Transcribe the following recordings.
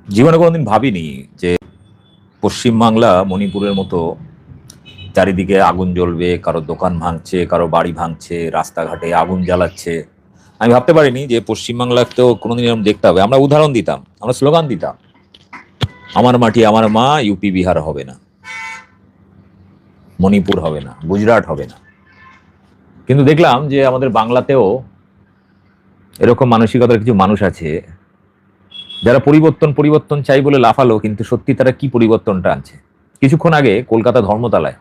জীবনে কোনোদিন ভাবিনি যে পশ্চিমবাংলা মণিপুরের মতো চারিদিকে আগুন জ্বলবে, কারো দোকান ভাঙছে, কারো বাড়ি ভাঙছে, রাস্তাঘাটে আগুন জ্বালাচ্ছে। আমি ভাবতে পারিনি যে পশ্চিমবাংলাতেও কোনোদিন এরকম দেখতে হবে। আমরা উদাহরণ দিতাম, আমরা স্লোগান দিতাম, আমার মাটি আমার মা, ইউপি বিহার হবে না, মণিপুর হবে না, গুজরাট হবে না। কিন্তু দেখলাম যে আমাদের বাংলাতেও এরকম মানসিকতার কিছু মানুষ আছে যারা পরিবর্তন পরিবর্তন চাই বলে লাফালো, কিন্তু সত্যি তারা কি পরিবর্তনটা আনছে। কিছুক্ষণ আগে কলকাতা ধর্মতলায়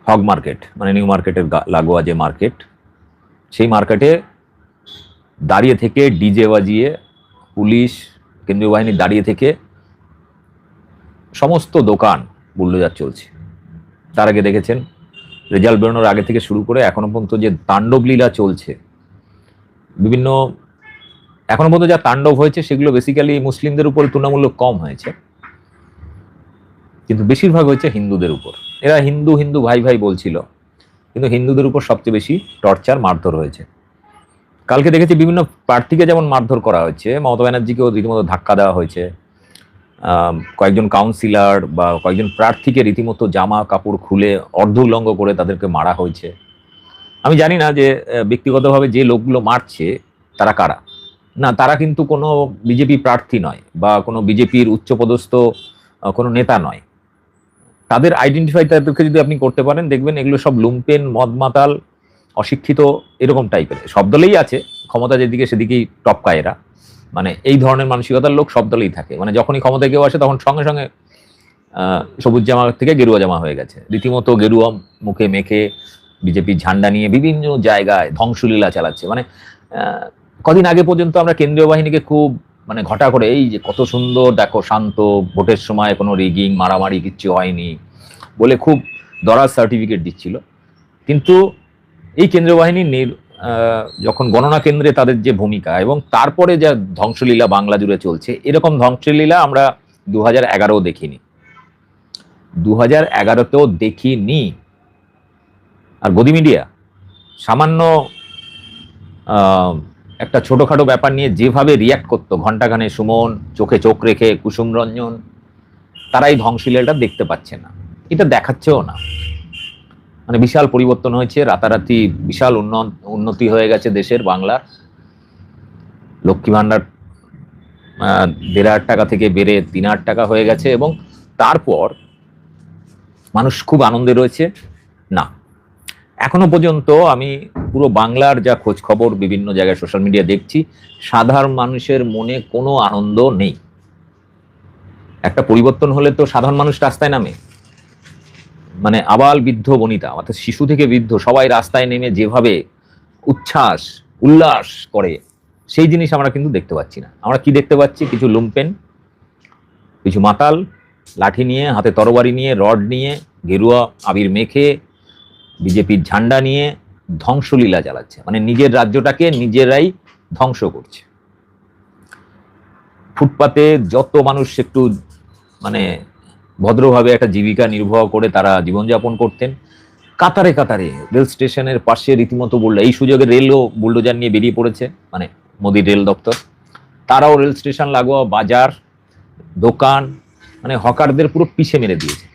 হগ মার্কেট, মানে নিউ মার্কেটের লাগোয়া যে মার্কেট, সেই মার্কেটে দাঁড়িয়ে থেকে ডিজে বাজিয়ে পুলিশ, কেন্দ্রীয় বাহিনী দাঁড়িয়ে থেকে সমস্ত দোকান বুল্ডোজার চলছে। তার আগে দেখেছেন রেজাল্ট বেরোনোর আগে থেকে শুরু করে এখনো পর্যন্ত যে তাণ্ডব লীলা চলছে, বিভিন্ন এখনো পর্যন্ত যা তাণ্ডব হয়েছে সেগুলো বেসিক্যালি মুসলিমদের উপর তুলনামূলক কম হয়েছে, কিন্তু বেশিরভাগ হয়েছে হিন্দুদের উপর। এরা হিন্দু হিন্দু ভাই ভাই বলছিল, কিন্তু হিন্দুদের উপর সবচেয়ে বেশি টর্চার মারধর হয়েছে। কালকে দেখেছি বিভিন্ন প্রার্থীকে যেমন মারধর করা হয়েছে, মমতা ব্যানার্জিকেও রীতিমতো ধাক্কা দেওয়া হয়েছে, কয়েকজন কাউন্সিলর বা কয়েকজন প্রার্থীকে রীতিমতো জামা কাপড় খুলে অর্ধ উলঙ্গ করে তাদেরকে মারা হয়েছে। আমি জানি না যে ব্যক্তিগতভাবে যে লোকগুলো মারছে তারা কারা। না, তারা কিন্তু কোনো বিজেপি প্রার্থী নয় বা কোনো বিজেপির উচ্চপদস্থ কোনো নেতা নয়। তাদের আইডেন্টিফাই তাদেরকে যদি আপনি করতে পারেন, দেখবেন এগুলো সব লুম্পেন, মদ মাতাল, অশিক্ষিত, এরকম টাইপের। সব দলেই আছে, ক্ষমতা যেদিকে সেদিকেই টপকায় এরা। মানে এই ধরনের মানসিকতার লোক সব দলেই থাকে। মানে যখনই ক্ষমতায় কেউ আসে তখন সঙ্গে সঙ্গে সবুজ জামা থেকে গেরুয়া জামা হয়ে গেছে, রীতিমতো গেরুয়া মুখে মেখে বিজেপির ঝান্ডা নিয়ে বিভিন্ন জায়গায় ধ্বংসলীলা চালাচ্ছে। মানে কদিন আগে পর্যন্ত আমরা কেন্দ্রীয় বাহিনীকে খুব মানে ঘটা করে, এই যে কত সুন্দর দেখো, শান্ত, ভোটের সময় কোনো রিগিং মারামারি কিচ্ছু হয়নি বলে খুব দরাজ সার্টিফিকেট দিচ্ছিল। কিন্তু এই কেন্দ্রীয় বাহিনী যখন গণনা কেন্দ্রে তাদের যে ভূমিকা এবং তারপরে যা ধ্বংসলীলা বাংলা জুড়ে চলছে, এরকম ধ্বংসলীলা আমরা 2011-ও দেখিনি, 2011-তেও দেখিনি। আর গদি মিডিয়া সামান্য একটা ছোটখাটো ব্যাপার নিয়ে যেভাবে রিয়াক্ট করতো, ঘণ্টাখানে সুমন, চোখে চোখ রেখে কুসুম রঞ্জন, তারা এই ধ্বংসলীলাটা দেখতে পাচ্ছে না, এটা দেখাচ্ছেও না। মানে বিশাল পরিবর্তন হয়েছে, রাতারাতি বিশাল উন্নতি হয়ে গেছে দেশের, বাংলার। লক্ষ্মী ভাণ্ডার 1,500 টাকা থেকে বেড়ে 3,000 টাকা হয়ে গেছে, এবং তারপর মানুষ খুব আনন্দে রয়েছে। না, এখনো পর্যন্ত আমি পুরো বাংলার যা খোঁজ খবর বিভিন্ন জায়গায় সোশ্যাল মিডিয়া দেখছি, সাধারণ মানুষের মনে কোনো আনন্দ নেই। একটা পরিবর্তন হলে তো সাধারণ মানুষ রাস্তায় নামে, মানে আবাল বৃদ্ধ বনিতা, অর্থাৎ শিশু থেকে বৃদ্ধ সবাই রাস্তায় নেমে যেভাবে উচ্ছ্বাস উল্লাস করে, সেই জিনিস আমরা কিন্তু দেখতে পাচ্ছি না। আমরা কি দেখতে পাচ্ছি? কিছু লুম্পেন, কিছু মাতাল লাঠি নিয়ে, হাতে তরবারি নিয়ে, রড নিয়ে, গেরুয়া আবির মেখে, বিজেপির ঝান্ডা নিয়ে ধ্বংসলীলা চালাচ্ছে। মানে নিজের রাজ্যটাকে নিজেরাই ধ্বংস করছে। ফুটপাতে যত মানুষ একটু মানে ভদ্রভাবে একটা জীবিকা নির্বাহ করে তারা জীবনযাপন করতেন, কাতারে কাতারে রেল স্টেশনের পাশে রীতিমতো এই সুযোগে রেলও বুলডোজার নিয়ে বেরিয়ে পড়েছে, মানে মোদী রেল দপ্তর, তারাও রেল স্টেশন লাগোয়া বাজার, দোকান, মানে হকারদের পুরো পিছে মেরে দিয়েছে।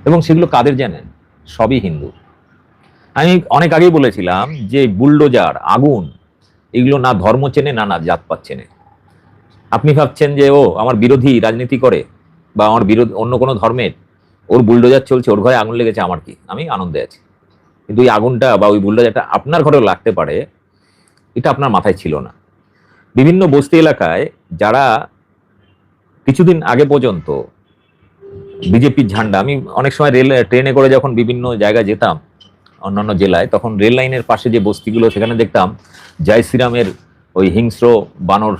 এবং সেগুলো কাদের জানেন? সবই হিন্দু। আমি অনেক আগেই বলেছিলাম যে বুলডোজার, আগুন, এগুলো না ধর্ম চেনে, না জাতপাত চেনে। আপনি ভাবছেন যে ও আমার বিরোধী রাজনীতি করে বা আমার বিরোধী অন্য কোনো ধর্মের, ওর বুলডোজার চলছে, ওর ঘরে আগুন লেগেছে, আমার কি, আমি আনন্দে আছি। কিন্তু ওই আগুনটা বা ওই বুলডোজারটা আপনার ঘরেও লাগতে পারে, এটা আপনার মাথায় ছিল না। বিভিন্ন বস্তি এলাকায় যারা কিছুদিন আগে পর্যন্ত বিজেপির ঝান্ডা, আমি অনেক সময় ট্রেনে করে যখন বিভিন্ন জায়গায় যেতাম অন্যান্য জেলায়, তখন রেল লাইনের পাশে যে বস্তিগুলো, সেখানে দেখতাম জয় শ্রীরামের ওই হিংস্র বানর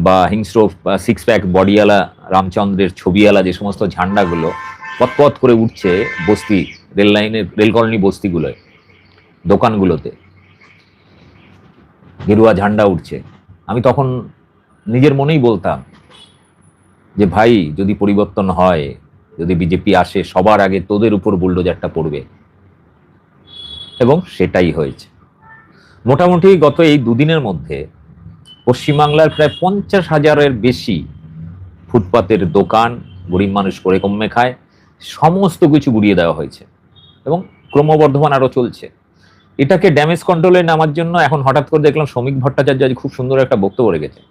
বা হিংস্র সিক্স প্যাক বডিওয়ালা রামচন্দ্রের ছবিওয়ালা যে সমস্ত ঝান্ডাগুলো পথ করে উঠছে বস্তি, রেল লাইনের, রেল কলোনি বস্তিগুলোয়, দোকানগুলোতে গেরুয়া ঝান্ডা উঠছে। আমি তখন নিজের মনেই বলতাম যে ভাই, যদি পরিবর্তন হয়, যদি বিজেপি আসে, সবার আগে তোদের উপর বুলডোজারটা পড়বে। এবং সেটাই হয়েছে। মোটামুটি গত এই দুদিনের মধ্যে পশ্চিমবাংলার প্রায় 50,000-এর বেশি ফুটপাতের দোকান, গরিব মানুষ করে কমে খায়, সমস্ত কিছু গুড়িয়ে দেওয়া হয়েছে এবং ক্রমবর্ধমান আরো চলছে। এটাকে ড্যামেজ কন্ট্রোলে নামার জন্য এখন হঠাৎ করে দেখলাম শ্রমিক ভট্টাচার্য আজ খুব সুন্দর একটা বক্তব্য রেখেছে,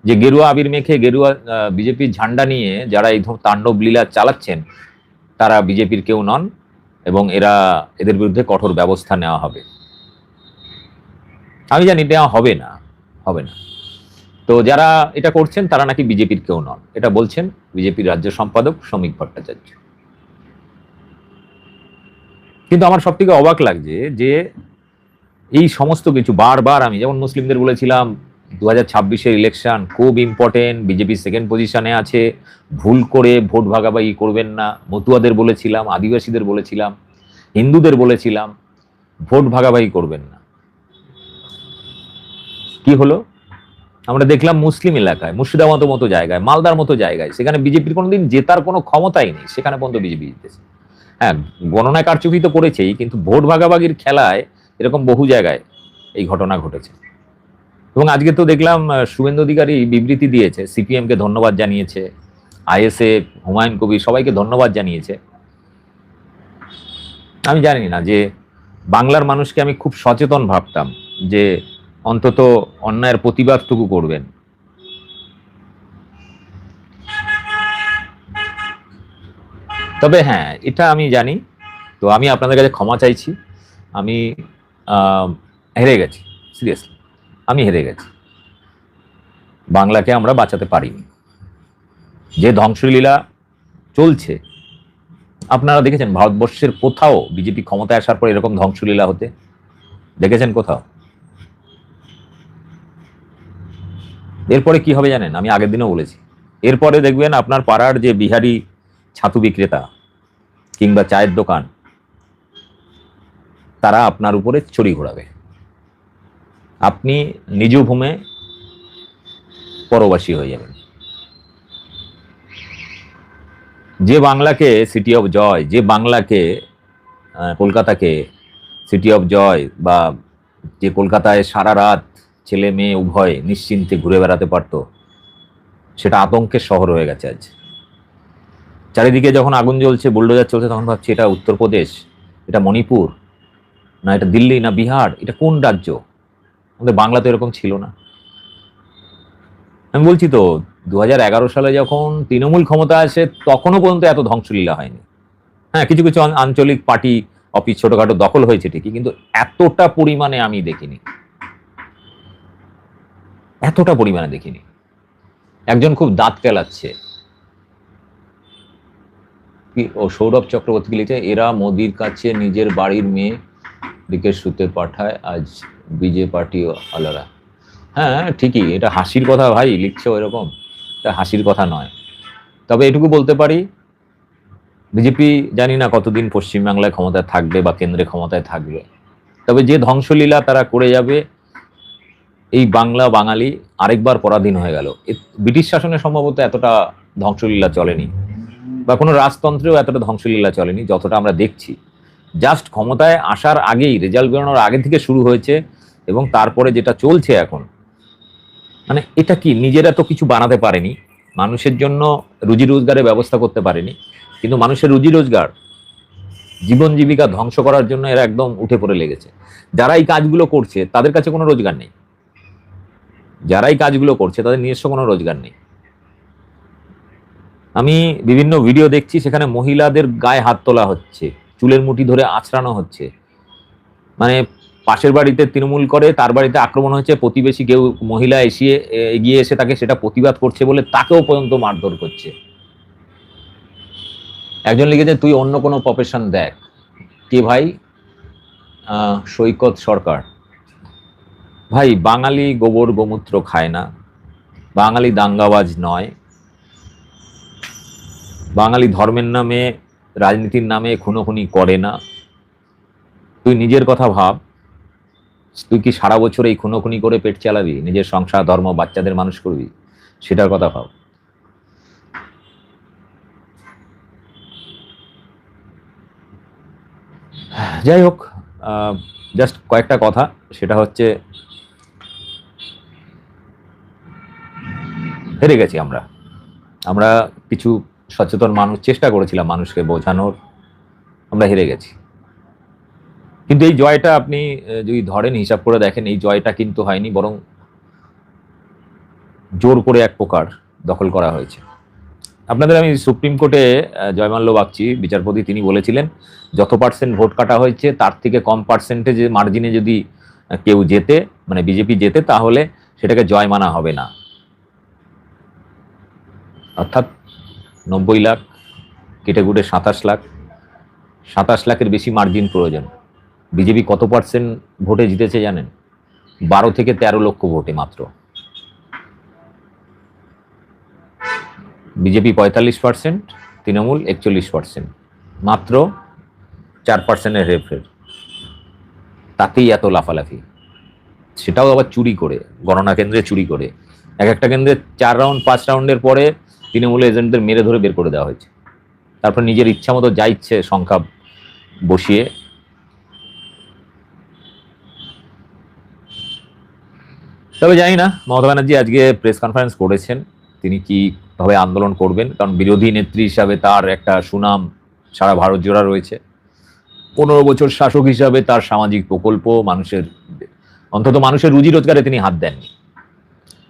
যে গেরুয়া আবির মেখে গেরুয়া বিজেপির ঝান্ডা নিয়ে যারা এই তাণ্ডব লীলা চালাচ্ছেন তারা বিজেপির কেউ নন এবং এদের বিরুদ্ধে কঠোর ব্যবস্থা নেওয়া হবে। আমি জানি নেওয়া হবে না, হবে না। তো যারা এটা করছেন তারা নাকি বিজেপির কেউ নন, এটা বলছেন বিজেপির রাজ্য সম্পাদক শ্রমিক ভট্টাচার্য। কিন্তু আমার সব থেকে অবাক লাগছে যে এই সমস্ত কিছু বারবার, আমি যেমন মুসলিমদের বলেছিলাম 2026-এর ইলেকশন খুব ইম্পর্টেন্ট, বিজেপি সেকেন্ড পজিশনে আছে, ভুল করে ভোট ভাগাভাগি করবেন না, মতুয়াদের বলেছিলাম, আদিবাসীদের বলেছিলাম, হিন্দুদের বলেছিলাম ভোট ভাগাভাগি করবেন না। কি হলো? আমরা দেখলাম মুসলিম এলাকায়, মুর্শিদাবাদের মতো জায়গায়, মালদার মতো জায়গায়, সেখানে বিজেপির কোনোদিন জেতার কোনো ক্ষমতাই নেই, সেখানে পর্যন্ত বিজেপি জিতেছে। হ্যাঁ, গণনায় কারচুপি তো করেছেই, কিন্তু ভোট ভাগাভাগির খেলায় এরকম বহু জায়গায় এই ঘটনা ঘটেছে। এবং আজকে তো দেখলাম শুভেন্দু অধিকারী বিবৃতি দিয়েছে, সিপিএম কে ধন্যবাদ জানিয়েছে, আইএসএফ, হুমায়ুন কবির সবাইকে ধন্যবাদ জানিয়েছে। আমি জানি না যে বাংলার মানুষকে আমি খুব সচেতন ভাবতাম যে অন্তত অন্যায়ের প্রতিবাদটুকু করবেন। তবে হ্যাঁ, এটা আমি জানি, তো আমি আপনাদের কাছে ক্ষমা চাইছি, আমি হেরে গেছি, সিরিয়াসলি আমি হেরে গেছি, বাংলাকে আমরা বাঁচাতে পারিনি। যে ধ্বংসলীলা চলছে, আপনারা দেখেছেন ভারতবর্ষের কোথাও বিজেপি ক্ষমতায় আসার পর এরকম ধ্বংসলীলা হতে দেখেছেন কোথাও? এরপরে কি হবে জানেন? আমি আগের দিনও বলেছি, এরপরে দেখবেন আপনার পাড়ার যে বিহারি ছাতু বিক্রেতা কিংবা চায়ের দোকান, তারা আপনার উপরে ছড়ি ঘোরাবে, আপনি নিজ ভূমে পরবাসী হয়ে যাবেন। যে বাংলাকে সিটি অফ জয়, যে বাংলাকে কলকাতাকে সিটি অফ জয়, বা যে কলকাতায় সারা রাত ছেলে মেয়ে উভয় নিশ্চিন্তে ঘুরে বেড়াতে পারত, সেটা আতঙ্কের শহর হয়ে গেছে আজ। চারিদিকে যখন আগুন জ্বলছে, বুলডোজার চলছে, তখন ভাবছি এটা উত্তরপ্রদেশ, এটা মণিপুর, না এটা দিল্লি, না বিহার, এটা কোন রাজ্য? আমাদের বাংলা তো এরকম ছিল না। আমি বলছি তো, 2011 সালে যখন তৃণমূল ক্ষমতা আসে তখনও পর্যন্ত এত ধ্বংসলীলা হয়নি। হ্যাঁ, কিছু কিছু আঞ্চলিক পার্টি অফিস ছোটখাটো দখল হয়েছে ঠিকই, কিন্তু এতটা পরিমাণে আমি দেখিনি, এতটা পরিমাণে দেখিনি। একজন খুব দাঁত কেলাচ্ছে, কি ও সৌরভ চক্রবর্তী লিখছে, এরা মোদির কাছে নিজের বাড়ির মেয়ে দিকে শুতে পাঠায় আজ বিজে পার্টি আলারা। হ্যাঁ ঠিকই, এটা হাসির কথা ভাই, লিখছে ওইরকম, এটা হাসির কথা নয়। তবে এটুকু বলতে পারি, বিজেপি জানি না কতদিন পশ্চিমবাংলায় ক্ষমতায় থাকবে বা কেন্দ্রে ক্ষমতায় থাকবে, তবে যে ধ্বংসলীলা তারা করে যাবে, এই বাংলা বাঙালি আরেকবার পরাধীন হয়ে গেল। ব্রিটিশ শাসনে সম্ভবত এতটা ধ্বংসলীলা চলেনি, বা কোনো রাজতন্ত্রেও এতটা ধ্বংসলীলা চলেনি যতটা আমরা দেখছি। জাস্ট ক্ষমতায় আসার আগেই, রেজাল্ট বেরোনোর আগে থেকে শুরু হয়েছে, এবং তারপরে যেটা চলছে এখন, মানে এটা কি, নিজেরা তো কিছু বানাতে পারেনি, মানুষের জন্য রুজি রোজগারের ব্যবস্থা করতে পারেনি, কিন্তু মানুষের রুজি রোজগার, জীবন জীবিকা ধ্বংস করার জন্য এরা একদম উঠে পড়ে লেগেছে। যারা এই কাজগুলো করছে তাদের কাছে কোনো রোজগার নেই, যারা এই কাজগুলো করছে তাদের নিজস্ব কোনো রোজগার নেই। আমি বিভিন্ন ভিডিও দেখছি, সেখানে মহিলাদের গায়ে হাত তোলা হচ্ছে, চুলের মুঠি ধরে আঁচড়ানো হচ্ছে, মানে পাশের বাড়িতে তৃণমূল করে, তার বাড়িতে আক্রমণ হচ্ছে, প্রতিবেশী কেউ মহিলা এগিয়ে এসে তাকে সেটা প্রতিবাদ করছে বলে তাকেও পর্যন্ত মারধর করছে। একজন লিখেছে, তুই অন্য কোনো প্রফেশন দেখ। কে ভাই? সৈকত সরকার। ভাই, বাঙালি গোবর গোমূত্র খায় না, বাঙালি দাঙ্গাবাজ নয়, বাঙালি ধর্মের নামে, রাজনীতির নামে খুনোখুনি করে না। তুই নিজের কথা ভাব, তুই কি সারা বছর এই খুনোখুনি করে পেট চালাবি, নিজের সংসার, ধর্ম, বাচ্চাদের মানুষ করবি? সেটার কথা ভাব। যাই হোক, জাস্ট কয়েকটা কথা, সেটা হচ্ছে হেরে গেছি আমরা। আমরা কিছু সচেতন মানুষ চেষ্টা করেছিলাম মানুষকে বোঝানোর, আমরা হেরে গেছি। কিন্তু এই জয়টা আপনি যদি ধরেন, হিসাব করে দেখেন, এই জয়টা কিন্তু হয়নি, বরং জোর করে এক প্রকার দখল করা হয়েছে। আপনাদের আমি সুপ্রিম কোর্টে জয়মাল্য বাগচি বিচারপতি, তিনি বলেছিলেন যত পার্সেন্ট ভোট কাটা হয়েছে তার থেকে কম পার্সেন্টেজে মার্জিনে যদি কেউ জেতে, মানে বিজেপি জেতে, তাহলে সেটাকে জয় মানা হবে না। অর্থাৎ 90 লাখ কেটে কুটে 27 লাখ, 27 লাখের বেশি মার্জিন প্রয়োজন। বিজেপি কত পার্সেন্ট ভোটে জিতেছে জানেন? 12 থেকে 13 লক্ষ ভোটে মাত্র। বিজেপি 45%, তৃণমূল 41%, মাত্র 4%-এর হেরফের, তাতেই এত লাফালাফি, সেটাও আবার চুরি করে, গণনা কেন্দ্রে চুরি করে। একটা কেন্দ্রে 4 রাউন্ড 5 রাউন্ডের পরে তৃণমূল এজেন্টদের মেরে ধরে বের করে দেওয়া হয়েছে, তারপর নিজের ইচ্ছা মতো যা ইচ্ছে সংখ্যা বসিয়ে। তবে জানি না মমতা ব্যানার্জি আজকে প্রেস কনফারেন্স করেছেন, তিনি কিভাবে আন্দোলন করবেন, কারণ বিরোধী নেত্রী হিসাবে তার একটা সুনাম সারা ভারত জোড়া রয়েছে। 15 বছর শাসক হিসাবে তার সামাজিক প্রকল্প, মানুষের অন্তত মানুষের রুজি রোজগারে তিনি হাত দেননি।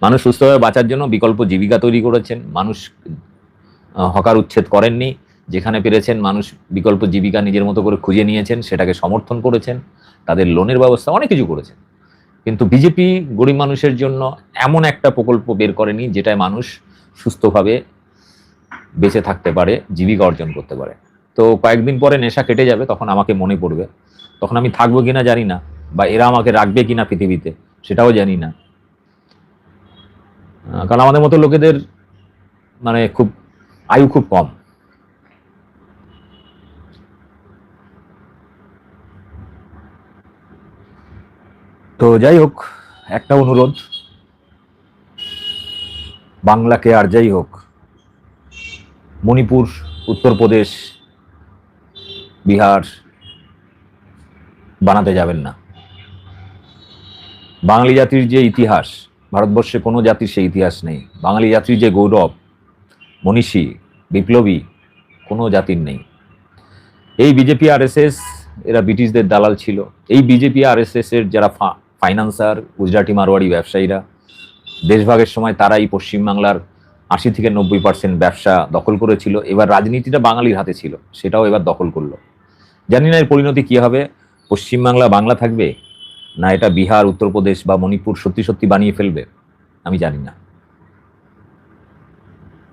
মানুষ সুস্থভাবে বাঁচার জন্য বিকল্প জীবিকা তৈরি করেছেন, মানুষ হকার উচ্ছেদ করেননি, যেখানে পেরেছেন মানুষ বিকল্প জীবিকা নিজের মতো করে খুঁজে নিয়েছেন, সেটাকে সমর্থন করেছেন, তাদের লোনের ব্যবস্থা, অনেক কিছু করেছেন। কিন্তু বিজেপি গরিব মানুষের জন্য এমন একটা প্রকল্প বের করেনি যেটায় মানুষ সুস্থভাবে বেঁচে থাকতে পারে, জীবিকা অর্জন করতে পারে। তো কয়েকদিন পরে নেশা কেটে যাবে, তখন আমাকে মনে পড়বে, তখন আমি থাকবো কিনা জানি না, বা এরা আমাকে রাখবে কিনা পৃথিবীতে সেটাও জানি না। কারণ আমাদের মতো লোকেদের মানে খুব আয়ু খুব কম। তো যাই হোক, একটা অনুরোধ, বাংলাকে আর যাই হোক মণিপুর, উত্তরপ্রদেশ, বিহার বানাতে যাবেন না। বাঙালি জাতির যে ইতিহাস, ভারতবর্ষে কোনো জাতির সেই ইতিহাস নেই। বাঙালি জাতির যে গৌরব, মনীষী, বিপ্লবী, কোনো জাতির নেই। এই বিজেপি আরএসএস এরা ব্রিটিশদের দালাল ছিল। এই বিজেপি আরএসএস এর যারা ফাইন্যান্সার, গুজরাটি মারোয়াড়ি ব্যবসায়ীরা, দেশভাগের সময় তারাই পশ্চিমবাংলার 80 থেকে 90% ব্যবসা দখল করেছিল। এবার রাজনীতিটা বাঙালির হাতে ছিল, সেটাও এবার দখল করলো। জানি না এর পরিণতি কি হবে, পশ্চিমবাংলা বাংলা থাকবে, না এটা বিহার, উত্তরপ্রদেশ বা মণিপুর সত্যি সত্যি বানিয়ে ফেলবে, আমি জানি না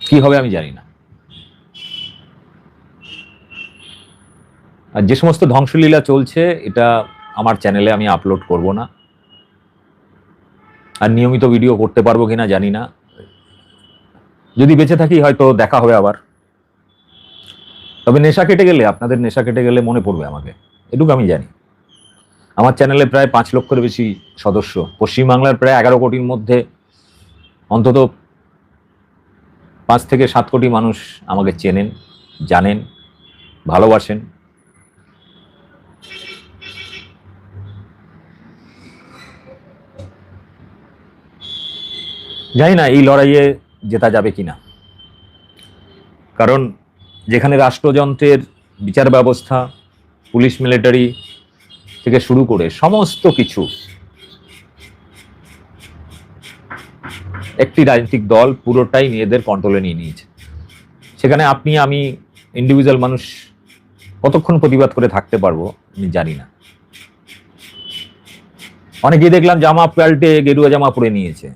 কি হবে, আমি জানি না। আর যে সমস্ত ধ্বংসলীলা চলছে, এটা আমার চ্যানেলে আমি আপলোড করব না, আর নিয়মিত ভিডিও করতে পারবো কিনা জানি না। যদি বেঁচে থাকি হয়তো দেখা হবে আবার। তবে নেশা কেটে গেলে, আপনাদের নেশা কেটে গেলে মনে পড়বে আমাকে, এটুকু আমি জানি। আমার চ্যানেলে প্রায় 5 লক্ষের বেশি সদস্য, পশ্চিমবাংলার প্রায় 11 কোটির মধ্যে অন্তত 5 থেকে 7 কোটি মানুষ আমাকে চেনেন, জানেন, ভালোবাসেন। জানি না এই লড়াইয়ে জেতা যাবে কিনা, কারণ যেখানে রাষ্ট্রযন্ত্রের বিচার ব্যবস্থা, পুলিশ মিলিটারি থেকে শুরু করে সমস্ত কিছু একটি রাজনৈতিক দল পুরোটাই নিজেদের কন্ট্রোলে নিয়ে নিয়েছে, সেখানে আপনি আমি ইন্ডিভিজুয়াল মানুষ কতক্ষণ প্রতিবাদ করে থাকতে পারবো আমি জানি না। অনেকেই দেখলাম জামা পাল্টে গেরুয়া জামা পরে নিয়েছে,